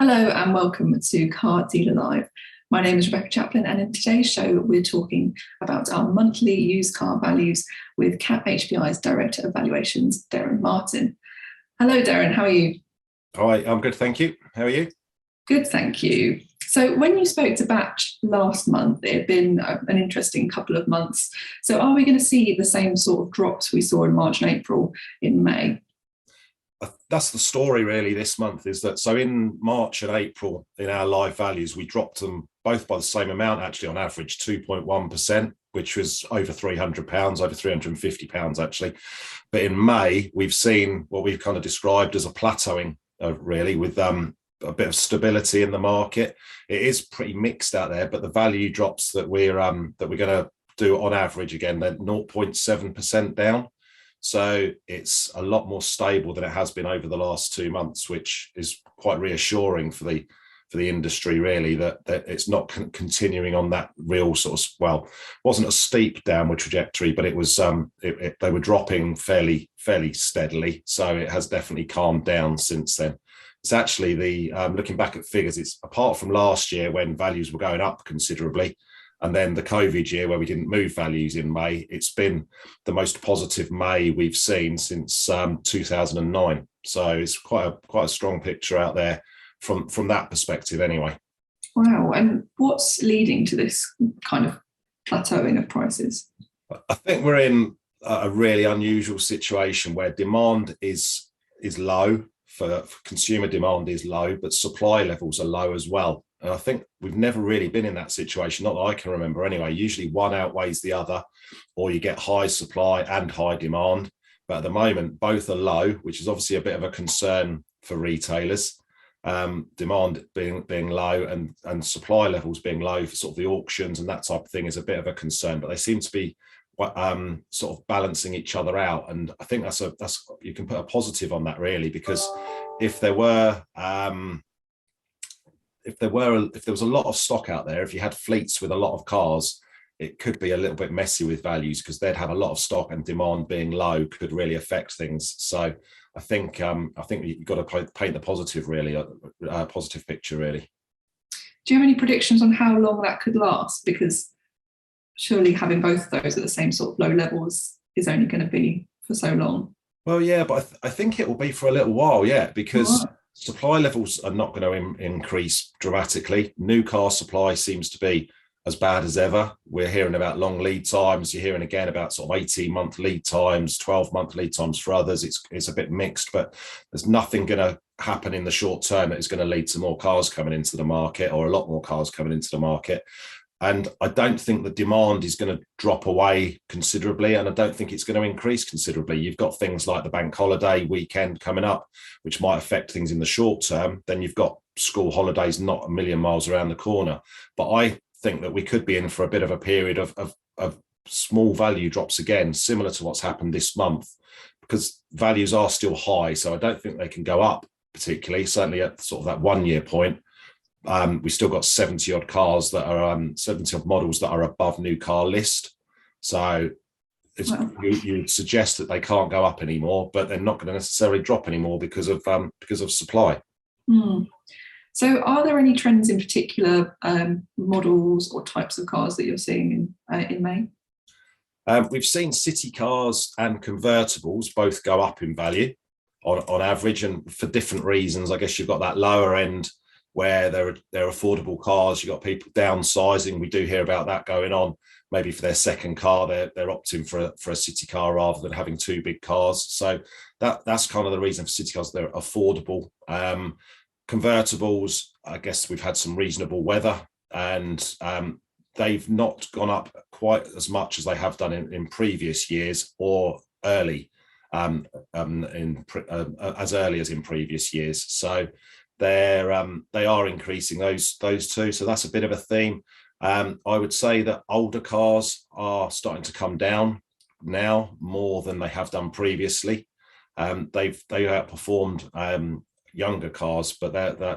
Hello and welcome to Car Dealer Live. My name is Rebecca Chaplin, and in today's show, we're talking about our monthly used car values with CAP HPI's Director of Valuations, Derren Martin. Hello, Derren, how are you? Hi, I'm good, thank you. How are you? Good, thank you. So, when you spoke to Batch last month, it had been an interesting couple of months. So, are we going to see the same sort of drops we saw in March and April in May? That's the story really this month, is that so in March and April in our live values, we dropped them both by the same amount, actually, on average 2.1%, which was over £300, over £350 actually. But in May, we've seen what we've kind of described as a plateauing, really, with a bit of stability in the market. It is pretty mixed out there, but the value drops that we're going to do on average, again, they're 0.7% down. So it's a lot more stable than it has been over the last 2 months, which is quite reassuring for the industry, really, that it's not continuing on that real sort of, well, wasn't a steep downward trajectory, but it was they were dropping fairly steadily. So it has definitely calmed down since then. It's actually looking back at figures, it's apart from last year when values were going up considerably, and then the COVID year where we didn't move values in May, it's been the most positive May we've seen since 2009. So it's quite a strong picture out there from that perspective anyway. Wow, and what's leading to this kind of plateauing of prices? I think we're in a really unusual situation where demand is low, for consumer demand is low, but supply levels are low as well. And I think we've never really been in that situation, not that I can remember anyway. Usually one outweighs the other, or you get high supply and high demand. But at the moment, both are low, which is obviously a bit of a concern for retailers. Demand being low and supply levels being low for sort of the auctions and that type of thing is a bit of a concern. But they seem to be sort of balancing each other out. And I think that's you can put a positive on that, really, because if there was a lot of stock out there, if you had fleets with a lot of cars, it could be a little bit messy with values because they'd have a lot of stock, and demand being low could really affect things. So I think you've got to paint the positive, really, a positive picture, really. Do you have any predictions on how long that could last? Because surely having both of those at the same sort of low levels is only going to be for so long. Well, yeah, but I think it will be for a little while, yeah, because supply levels are not going to increase dramatically. New car supply seems to be as bad as ever. We're hearing about long lead times. You're hearing again about sort of 18-month lead times, 12-month lead times for others. It's a bit mixed, but there's nothing going to happen in the short term that is going to lead to more cars coming into the market, or a lot more cars coming into the market. And I don't think the demand is going to drop away considerably, and I don't think it's going to increase considerably. You've got things like the bank holiday weekend coming up, which might affect things in the short term. Then you've got school holidays not a million miles around the corner. But I think that we could be in for a bit of a period of small value drops again, similar to what's happened this month, because values are still high. So I don't think they can go up particularly, certainly at sort of that 1 year point. We still got 70 odd cars that are 70 odd models that are above new car list. So you suggest that they can't go up anymore, but they're not going to necessarily drop anymore because of supply. So are there any trends in particular models or types of cars that you're seeing in May? We've seen city cars and convertibles both go up in value on average, and for different reasons. I guess you've got that lower end where they're affordable cars. You've got people downsizing. We do hear about that going on. Maybe for their second car, they're opting for a city car rather than having two big cars. So that's kind of the reason for city cars. They're affordable. Convertibles, I guess we've had some reasonable weather, and they've not gone up quite as much as they have done in previous years, or early as early as in previous years. So they are increasing those two. So that's a bit of a theme. I would say that older cars are starting to come down now more than they have done previously. They outperformed younger cars, but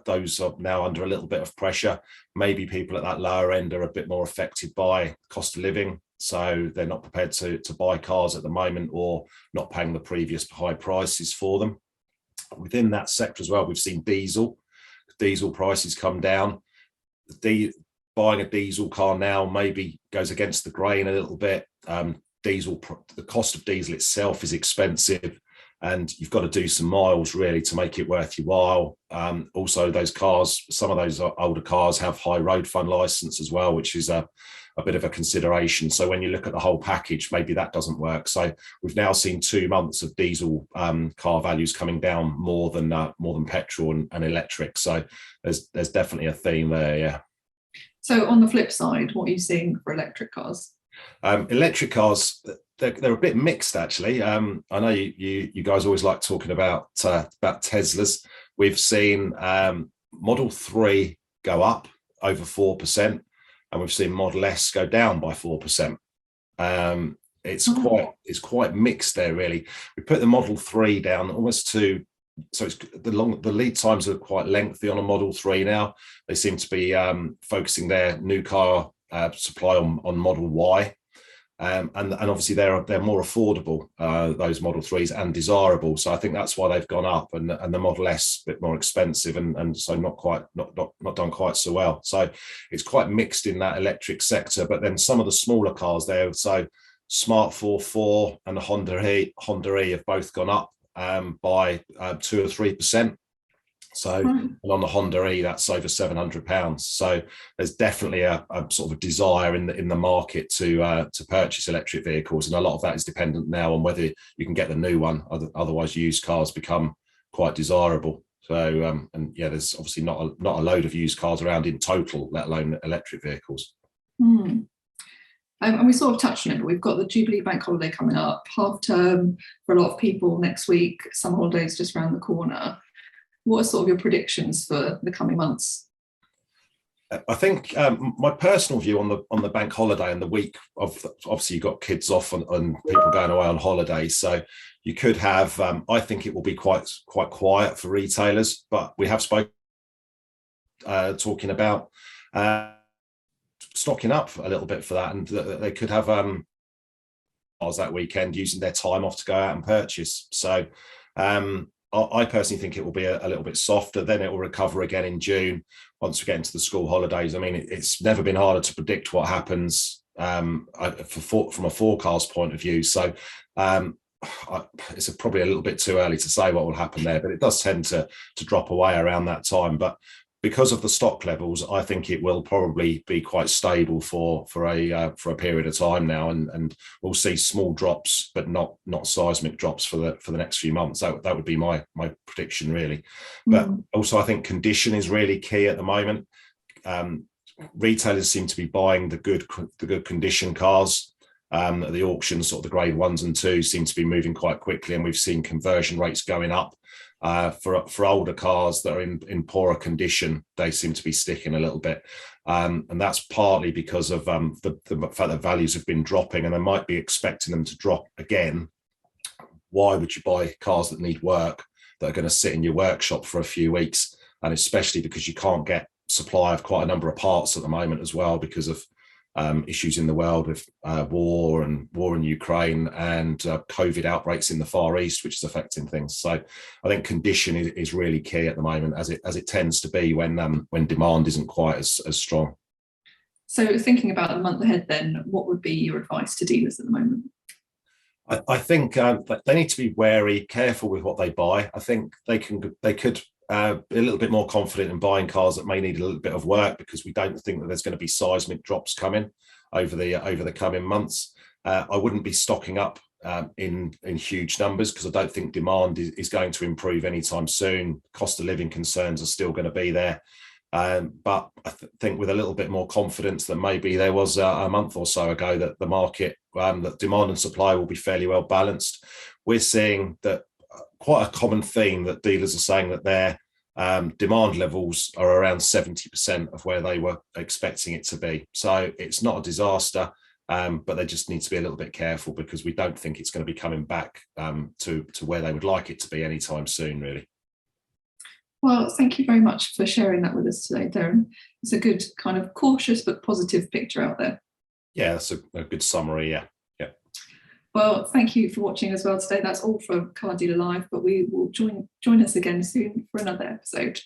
those are now under a little bit of pressure. Maybe people at that lower end are a bit more affected by cost of living, so they're not prepared to buy cars at the moment, or not paying the previous high prices for them. Within that sector as well, we've seen diesel diesel prices come down, buying a diesel car now maybe goes against the grain a little bit. The cost of diesel itself is expensive, and you've got to do some miles really to make it worth your while. Also, those cars, some of those older cars have high road fund license as well, which is a bit of a consideration. So when you look at the whole package, maybe that doesn't work. So we've now seen 2 months of diesel car values coming down more than petrol and electric. So there's definitely a theme there, yeah. So on the flip side, what are you seeing for electric cars? Electric cars, they're a bit mixed actually. I know you guys always like talking about Teslas. We've seen Model 3 go up over 4%, and we've seen Model S go down by 4%. It's quite mixed there really. We put the Model 3 down almost to, so it's the lead times are quite lengthy on a Model 3 now. They seem to be focusing their new car supply on Model Y, and obviously they're more affordable, those Model 3s, and desirable. So I think that's why they've gone up, and the Model S a bit more expensive, and so not done quite so well. So it's quite mixed in that electric sector. But then some of the smaller cars there, so Smart 4 and the Honda E have both gone up by 2 or 3%. So and on the Honda E, that's over £700. So there's definitely a sort of a desire in the market to purchase electric vehicles, and a lot of that is dependent now on whether you can get the new one. Otherwise, used cars become quite desirable. So and yeah, there's obviously not a load of used cars around in total, let alone electric vehicles. And we sort of touched on it, but we've got the Jubilee Bank holiday coming up, half term for a lot of people next week, summer holidays just around the corner. What are sort of your predictions for the coming months? I think my personal view on the bank holiday and the week of, obviously you've got kids off and people going away on holiday, so you could have. I think it will be quite quiet for retailers, but we have spoken talking about stocking up a little bit for that, and they could have that weekend using their time off to go out and purchase. So I personally think it will be a little bit softer. Then it will recover again in June once we get into the school holidays. I mean, it's never been harder to predict what happens from a forecast point of view. So it's probably a little bit too early to say what will happen there, but it does tend to drop away around that time. But because of the stock levels, I think it will probably be quite stable for a period of time now, and we'll see small drops, but not seismic drops for the next few months. That would be my prediction really. But also I think condition is really key at the moment. Retailers seem to be buying the good condition cars. The auctions, sort of the grade 1s and 2s, seem to be moving quite quickly, and we've seen conversion rates going up. For older cars that are in poorer condition, they seem to be sticking a little bit, and that's partly because of the fact that values have been dropping, and they might be expecting them to drop again. Why would you buy cars that need work, that are going to sit in your workshop for a few weeks? And especially because you can't get supply of quite a number of parts at the moment as well, because of issues in the world with war in Ukraine and COVID outbreaks in the Far East, which is affecting things. So I think condition is really key at the moment, as it tends to be when demand isn't quite as strong. So thinking about the month ahead, then, what would be your advice to dealers at the moment? I think they need to be wary, careful with what they buy. I think they could be a little bit more confident in buying cars that may need a little bit of work, because we don't think that there's going to be seismic drops coming over the coming months. I wouldn't be stocking up in huge numbers, because I don't think demand is going to improve anytime soon. Cost of living concerns are still going to be there. But I think with a little bit more confidence than maybe there was a month or so ago, that the market, that demand and supply will be fairly well balanced. We're seeing that quite a common theme, that dealers are saying that their demand levels are around 70% of where they were expecting it to be. So it's not a disaster, but they just need to be a little bit careful, because we don't think it's going to be coming back to where they would like it to be anytime soon, really. Well, thank you very much for sharing that with us today, Derren. It's a good kind of cautious but positive picture out there. Yeah, that's a good summary, yeah. Well, thank you for watching as well today. That's all from Car Dealer Live, but we will join us again soon for another episode.